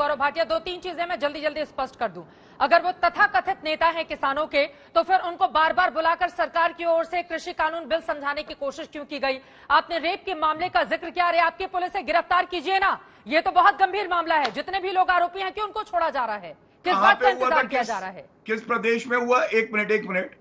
गौरव भाटिया, दो तीन चीजें मैं जल्दी जल्दी स्पष्ट कर दूं। अगर वो तथाकथित नेता हैं किसानों के, तो फिर उनको बार बार बुलाकर सरकार की ओर से कृषि कानून बिल समझाने की कोशिश क्यों की गई? आपने रेप के मामले का जिक्र किया, अरे आपकी पुलिस से गिरफ्तार कीजिए ना, ये तो बहुत गंभीर मामला है। जितने भी लोग आरोपी हैं, क्यों उनको छोड़ा जा रहा है? किस बात का इंतजार किया जा रहा है? किस प्रदेश में हुआ? एक मिनट,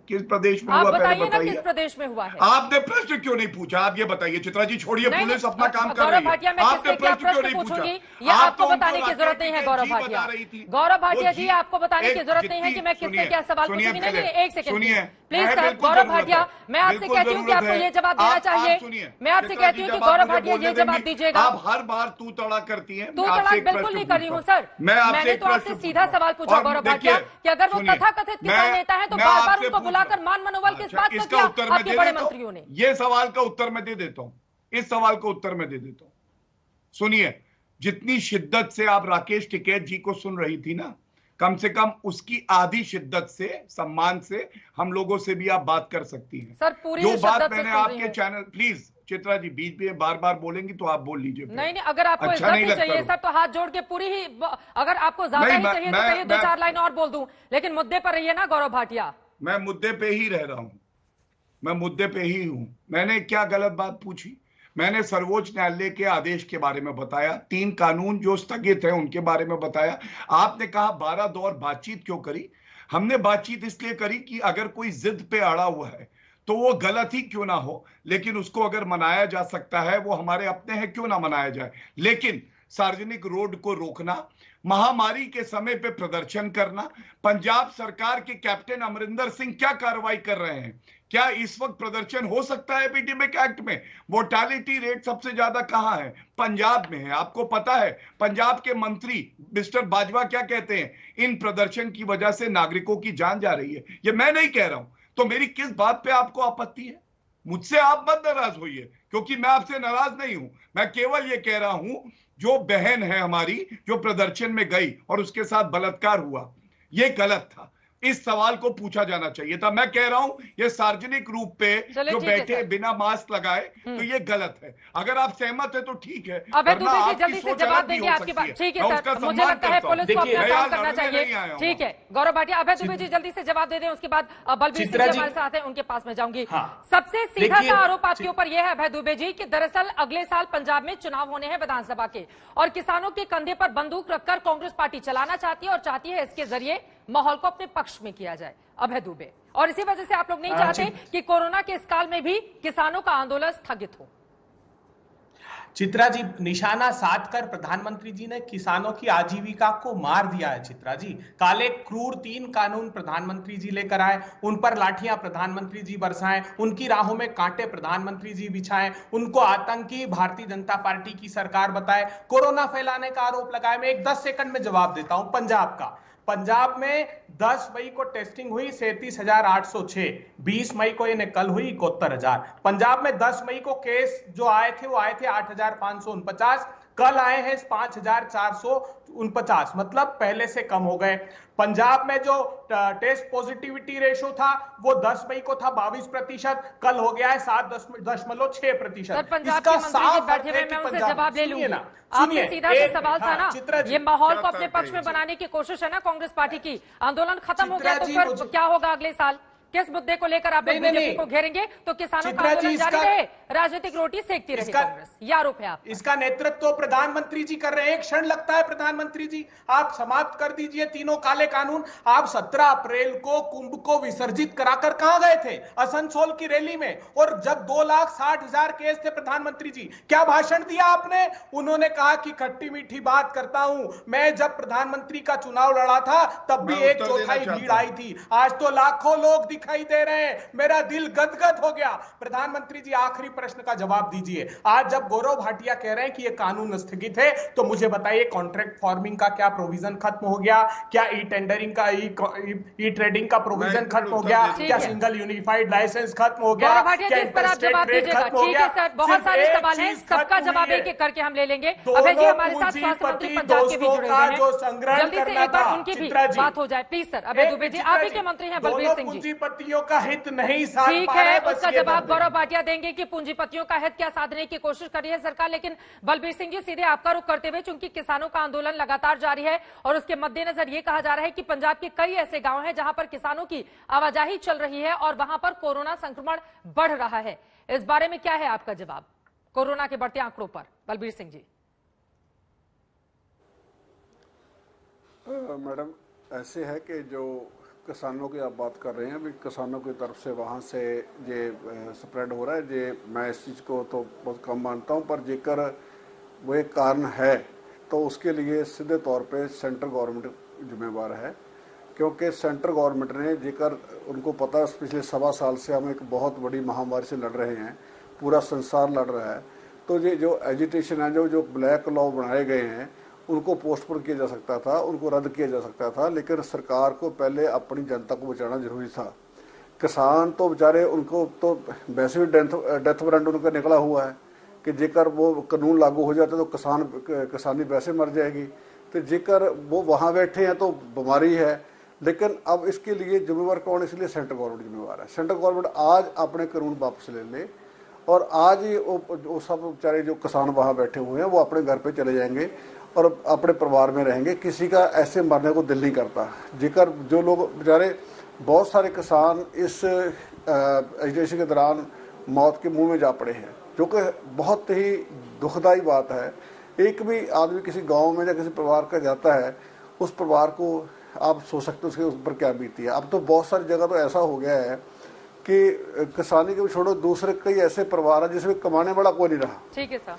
किस प्रदेश में आप हुआ? बताइए ना, किस प्रदेश में हुआ है? आपने प्रश्न क्यों नहीं पूछा? आप ये बताइए। चित्रा जी छोड़िए, पुलिस अपना काम कर रही है। गौरव भाटिया, मैं किससे क्या प्रश्न पूछूंगी, ये आपको बताने की जरूरत नहीं है। गौरव भाटिया, गौरव भाटिया जी, आपको बताने की जरूरत नहीं है कि मैं किससे क्या सवाल पूछूंगी। नहीं, एक second please sir. Gaurav Bhatia, मैं आपसे कहती हूँ कि आपको ये जवाब देना चाहिए। मैं आपसे कहती हूँ कि गौरव भाटिया ये जवाब दीजिएगा। आप हर बार तू तड़ा करती हैं। तू तड़ा बिल्कुल नहीं कर रही हूँ सर। मैंने तो आपसे सीधा सवाल पूछा गौरव भाटिया कि अगर वो तथाकथित किसान नेता है तो बार बार उनको बुलाकर मान मनोबल किस बात का किया आपके बड़े मंत्रियों ने? ये सवाल का उत्तर मैं दे देता हूं। इस सवाल का उत्तर मैं दे देता हूं। सुनिए, जितनी शिद्दत से आप राकेश टिकैत जी को सुन रही थी ना, कम से कम उसकी आधी शिद्दत से, सम्मान से हम लोगों से भी आप बात कर सकती हैं। सर पूरी जो बात मैंने आपके चैनल, प्लीज चित्रा जी बीच में बार बार बोलेंगी तो आप बोल लीजिए। नहीं, अगर आपको अच्छा नहीं चाहिए सर तो हाथ जोड़ के पूरी ही, अगर आपको ज्यादा ही चाहिए तो कहिए, दो चार लाइन और बोल दूं, लेकिन मुद्दे पर रहिए ना गौरव भाटिया। मैं मुद्दे पे ही रह रहा हूं, मैं मुद्दे पे ही हूं। मैंने क्या गलत बात पूछी? मैंने सर्वोच्च न्यायालय के आदेश के बारे में बताया, 3 कानून जो स्थगित है उनके बारे में बताया। आपने कहा 12 दौर बातचीत क्यों करी? हमने बातचीत इसलिए करी कि अगर कोई जिद पे अड़ा हुआ है तो वो गलत ही क्यों ना हो, लेकिन उसको अगर मनाया जा सकता है, वो हमारे अपने हैं, क्यों ना मनाया जाए। लेकिन सार्वजनिक रोड को रोकना, महामारी के समय पे प्रदर्शन करना, पंजाब सरकार के कैप्टन अमरिंदर सिंह क्या कार्रवाई कर रहे हैं? क्या इस वक्त प्रदर्शन हो सकता है? एपिडेमिक एक्ट में मोर्टालिटी रेट सबसे ज्यादा कहां है? पंजाब में है। आपको पता है पंजाब के मंत्री मिस्टर बाजवा क्या कहते हैं? इन प्रदर्शन की वजह से नागरिकों की जान जा रही है। ये मैं नहीं कह रहा हूं। तो मेरी किस बात पे आपको आपत्ति है? मुझसे आप मत नाराज होइए, क्योंकि मैं आपसे नाराज नहीं हूं। मैं केवल ये कह रहा हूं, जो बहन है हमारी, जो प्रदर्शन में गई और उसके साथ बलात्कार हुआ, ये गलत था। इस सवाल को पूछा जाना चाहिए था। मैं कह रहा हूं, ये सार्वजनिक रूप पे जो बैठे बिना मास्क लगाए, तो ये गलत है। अगर आप सहमत है तो ठीक है। अभय दुबे जी जल्दी से जवाब देंगे आपकी बात। ठीक है सर, मुझे लगता है पुलिस को अपना काम करना चाहिए। ठीक है गौरव भाटिया, अभय दुबे जी जल्दी से जवाब दे दें, उसके बाद बलबीर सिंह हमारे साथ हैं, उनके पास में जाऊंगी। सबसे सीधा सा आरोप आपके ऊपर यह है अभय दुबे जी कि दरअसल अगले साल पंजाब में चुनाव होने हैं विधानसभा के, और किसानों के कंधे पर बंदूक रखकर कांग्रेस पार्टी चलाना चाहती है और चाहती है इसके जरिए माहौल को अपने पक्ष में किया जाए। अभय दुबे, और इसी वजह से आप लोग नहीं चाहते कि कोरोना के इस काल में भी किसानों का आंदोलन स्थगित हो। चित्रा जी, निशाना साध कर प्रधानमंत्री जी ने किसानों की आजीविका को मार दिया है। चित्रा जी, काले क्रूर 3 कानून प्रधानमंत्री जी लेकर आए, उन पर लाठियां प्रधानमंत्री जी बरसाएं, उनकी राहों में कांटे प्रधानमंत्री जी बिछाएं, उनको आतंकी भारतीय जनता पार्टी की सरकार बताए, कोरोना फैलाने का आरोप लगाए। मैं एक 10 सेकंड में जवाब देता हूं। पंजाब में 10 मई को टेस्टिंग हुई 37,806, 20 मई को इन्हें कल हुई 71,000। पंजाब में 10 मई को केस जो आए थे वो आए थे 8,549, कल आए हैं 5,449, मतलब पहले से कम हो गए। पंजाब में जो टेस्ट पॉजिटिविटी रेशो था वो 10 मई को था 22%, कल हो गया है 7.6%। इसका साफ बैठे हुए मैं उनसे जवाब ले लूंगी। आपसे सीधा सा सवाल था ना, ये माहौल को अपने पक्ष में बनाने की कोशिश है ना कांग्रेस पार्टी की। आंदोलन खत्म हो गया तो फिर क्या होगा अगले साल? किस मुद्दे को लेकर आप बीजेपी को घेरेंगे? तो किसानों का आंदोलन जारी रहे, राजनीतिक रोटी सेकती रहे कांग्रेस, ये आरोप है आप। इसका नेतृत्व प्रधानमंत्री जी कर रहे हैं। एक क्षण लगता है प्रधानमंत्री जी, आप समाप्त कर दीजिए तीनों काले कानून। आप 17 अप्रैल को कुंभ को विसर्जित कराकर कहां गए थे? असनसोल की रैली में। और जब 2,60,000 केस थे, प्रधानमंत्री जी क्या भाषण दिया आपने? उन्होंने कहा कि खट्टी मीठी बात करता हूं। मैं जब प्रधानमंत्री का चुनाव लड़ा था तब भी 1/4 भीड़ आई थी, आज तो लाखों लोग दिखाई दे रहे हैं। मेरा दिल गदगद हो गया। प्रधानमंत्री जी, आखिरी प्रश्न का जवाब दीजिए। आज जब गौरव भाटिया कह रहे हैं कि यह कानून स्थगित है, तो मुझे बताइए कॉन्ट्रैक्ट फार्मिंग का क्या प्रोविजन खत्म हो गया? क्या ई टेंडरिंग का, ई ट्रेडिंग का प्रोविजन खत्म हो गया? क्या सिंगल यूनिफाइड लाइसेंस खत्म हो गया? क्या इस पर आप जवाब दीजिएगा? ठीक है सर, बहुत सारे सवाल हैं, सबका जवाब एक एक करके हम ले लेंगे। अभय जी हमारे साथ स्वास्थ्य मंत्री पंजाब के भी जुड़े हुए हैं, जल्दी से एक बार उनकी भी बात हो जाए प्लीज। सर अभय दुबे जी, आप ही के मंत्री हैं बलबीर सिंह जी। पूंजीपतियों का हित नहीं साध ठीक पा रहे। है, बस उसका ये जवाब दर्द है। गौरव भाटिया देंगे कि पूंजीपतियों का हित क्या साधने की कोशिश कर रही है सरकार। लेकिन बलबीर सिंह जी, सीधे आपका रुख करते हुए, चूंकि किसानों का आंदोलन लगातार जारी है और उसके मद्देनजर ये कहा जा रहा है कि पंजाब के कई ऐसे गांव हैं जहां पर किसानों की आवाजाही चल रही है और वहां पर कोरोना संक्रमण बढ़ रहा है। इस बारे में क्या है आपका जवाब कोरोना के बढ़ते आंकड़ों पर, बलबीर सिंह जी? मैडम, ऐसे है कि जो किसानों की आप बात कर रहे हैं, अभी किसानों की तरफ से वहाँ से ये स्प्रेड हो रहा है, ये मैं इस चीज़ को तो बहुत कम मानता हूँ, पर जेकर वो एक कारण है तो उसके लिए सीधे तौर पे सेंट्रल गवर्नमेंट जिम्मेवार है। क्योंकि सेंट्रल गवर्नमेंट ने जेकर उनको पता है पिछले 1.25 साल से हम एक बहुत बड़ी महामारी से लड़ रहे हैं, पूरा संसार लड़ रहा है, तो ये जो एजिटेशन है, जो ब्लैक लॉ बनाए गए हैं उनको पोस्टपोन किया जा सकता था, उनको रद्द किया जा सकता था, लेकिन सरकार को पहले अपनी जनता को बचाना जरूरी था। किसान तो बेचारे, उनको तो वैसे भी डेथ वारंट उनका निकला हुआ है कि जेकर वो कानून लागू हो जाता तो किसानी वैसे मर जाएगी। तो जेकर वो वहाँ बैठे हैं तो बीमारी है, लेकिन अब इसके लिए जिम्मेवार कौन? इसलिए सेंट्रल गवर्नमेंट जिम्मेवार है। सेंट्रल गवर्नमेंट आज अपने कानून वापस ले ले और आज ही वो सब बेचारे जो किसान वहाँ बैठे हुए हैं वो अपने घर पे चले जाएंगे और अपने परिवार में रहेंगे। किसी का ऐसे मरने को दिल नहीं करता। जेकर जो लोग बेचारे, बहुत सारे किसान इस एजिटेशन के दौरान मौत के मुंह में जा पड़े हैं, जो कि बहुत ही दुखदाई बात है। एक भी आदमी किसी गांव में या किसी परिवार का जाता है, उस परिवार को आप सोच सकते हो उसके ऊपर क्या बीती है। अब तो बहुत सारी जगह तो ऐसा हो गया है कि किसानी के भी छोड़ो, दूसरे कई ऐसे परिवार है जिसमें कमाने वाला कोई नहीं रहा। ठीक है सर।